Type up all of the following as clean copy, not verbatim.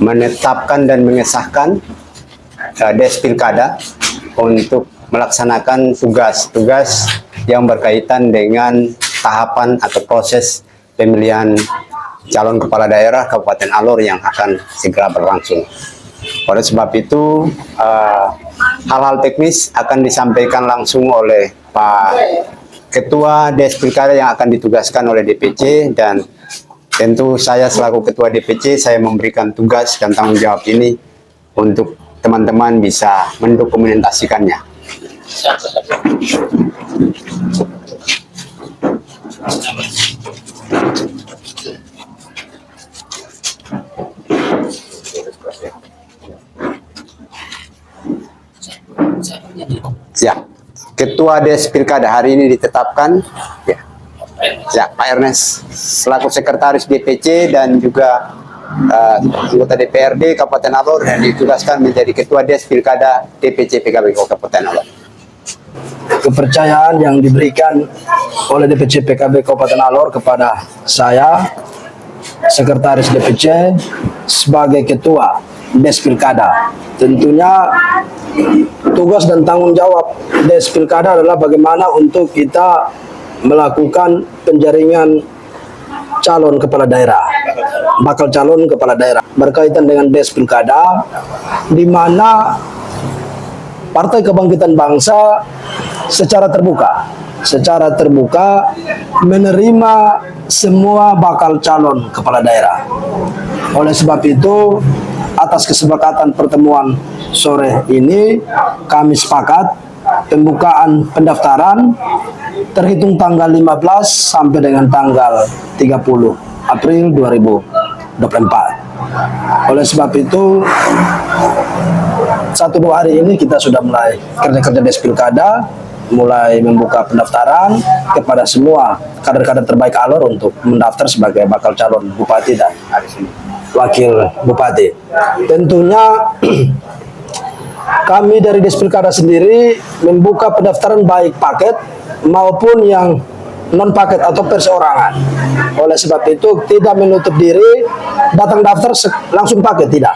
menetapkan dan mengesahkan Des Pilkada untuk melaksanakan tugas-tugas yang berkaitan dengan tahapan atau proses pemilihan calon kepala daerah Kabupaten Alor yang akan segera berlangsung. Oleh sebab itu, hal-hal teknis akan disampaikan langsung oleh Pak Ketua Des Pilkada yang akan ditugaskan oleh DPC, dan tentu saya selaku Ketua DPC, saya memberikan tugas dan tanggung jawab ini untuk teman-teman bisa mendokumentasikannya. Ya, Ketua Des Pilkada hari ini ditetapkan ya Pak Ernest selaku Sekretaris DPC dan juga anggota DPRD Kabupaten Alor, dan ditugaskan menjadi Ketua Des Pilkada DPC PKB Kabupaten Alor. Kepercayaan yang diberikan oleh DPC PKB Kabupaten Alor kepada saya, Sekretaris DPC, sebagai Ketua Des Pilkada. Tentunya tugas dan tanggung jawab Des Pilkada adalah bagaimana untuk kita melakukan penjaringan calon kepala daerah, bakal calon kepala daerah berkaitan dengan Des Pilkada, di mana Partai Kebangkitan Bangsa secara terbuka menerima semua bakal calon kepala daerah. Oleh sebab itu, atas kesepakatan pertemuan sore ini, kami sepakat pembukaan pendaftaran terhitung tanggal 15 sampai dengan tanggal 30 April 2024. Oleh sebab itu, 1-2 hari ini kita sudah mulai kerja-kerja Des Pilkada, mulai membuka pendaftaran kepada semua kader-kader terbaik Alor untuk mendaftar sebagai bakal calon bupati dan wakil bupati. Tentunya kami dari Des Pilkada sendiri membuka pendaftaran baik paket maupun yang non paket atau perseorangan. Oleh sebab itu tidak menutup diri datang daftar langsung paket, tidak.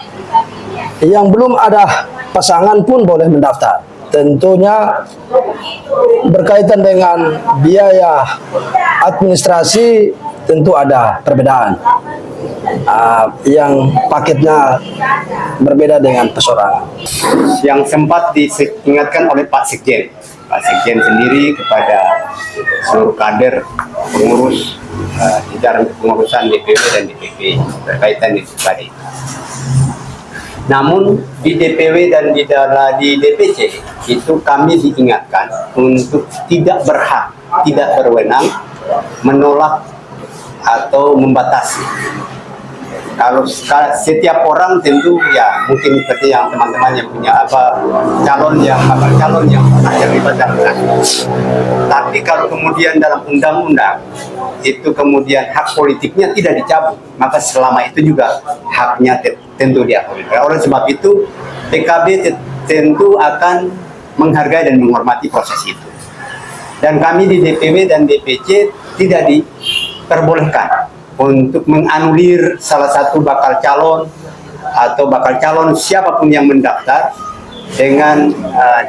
Yang belum ada pasangan pun boleh mendaftar. Tentunya berkaitan dengan biaya administrasi tentu ada perbedaan. Yang paketnya berbeda dengan perseorangan. Yang sempat diingatkan oleh Pak Sekjen sendiri kepada seluruh kader pengurus jajaran pengurusan DPW dan DPP berkaitan itu tadi. Namun di DPW dan di DPC itu kami diingatkan untuk tidak berhak, tidak berwenang menolak atau membatasi. Kalau setiap orang tentu ya mungkin seperti yang teman-teman yang punya calon yang terlibat dalam kasus. Tapi kalau kemudian dalam undang-undang itu kemudian hak politiknya tidak dicabut, maka selama itu juga haknya tentu diakui. Oleh sebab itu PKB tentu akan menghargai dan menghormati proses itu. Dan kami di DPW dan DPC tidak diperbolehkan untuk menganulir salah satu bakal calon atau bakal calon siapapun yang mendaftar dengan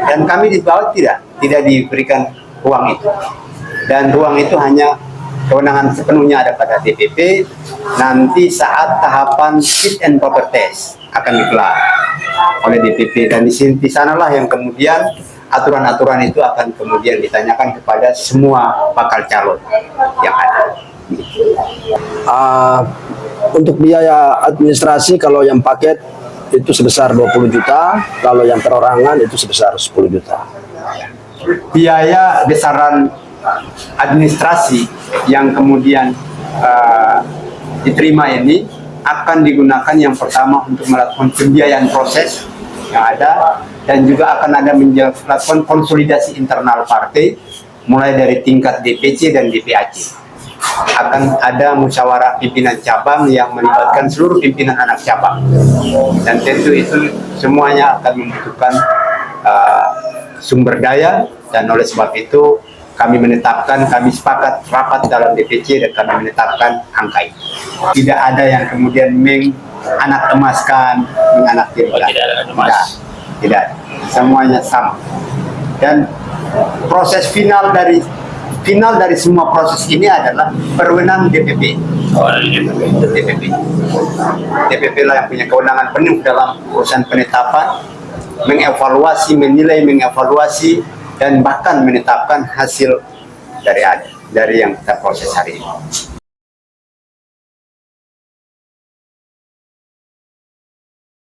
dan kami di bawah tidak diberikan ruang itu, dan ruang itu hanya kewenangan sepenuhnya ada pada DPP. Nanti saat tahapan fit and proper test akan digelar oleh DPP, dan di sanalah yang kemudian aturan-aturan itu akan kemudian ditanyakan kepada semua bakal calon yang ada. Untuk biaya administrasi, kalau yang paket itu sebesar 20 juta, kalau yang perorangan itu sebesar 10 juta. Biaya besaran administrasi yang kemudian diterima ini akan digunakan yang pertama untuk melakukan pembiayaan proses yang ada, dan juga akan ada melakukan konsolidasi internal partai mulai dari tingkat DPC dan DPAC. Akan ada musyawarah pimpinan cabang yang melibatkan seluruh pimpinan anak cabang, dan tentu itu semuanya akan membutuhkan sumber daya, dan oleh sebab itu kami sepakat rapat dalam DPC dan kami menetapkan angka itu. Tidak ada yang kemudian anak emaskan, menganaktirikan. Oh, tidak ada anak emas. Tidak, semuanya sama. Dan proses final dari semua proses ini adalah berwenang DPP. Oh, dari DPP. DPP lah yang punya kewenangan penuh dalam urusan penetapan, mengevaluasi, menilai, mengevaluasi, dan bahkan menetapkan hasil dari yang kita proses hari ini.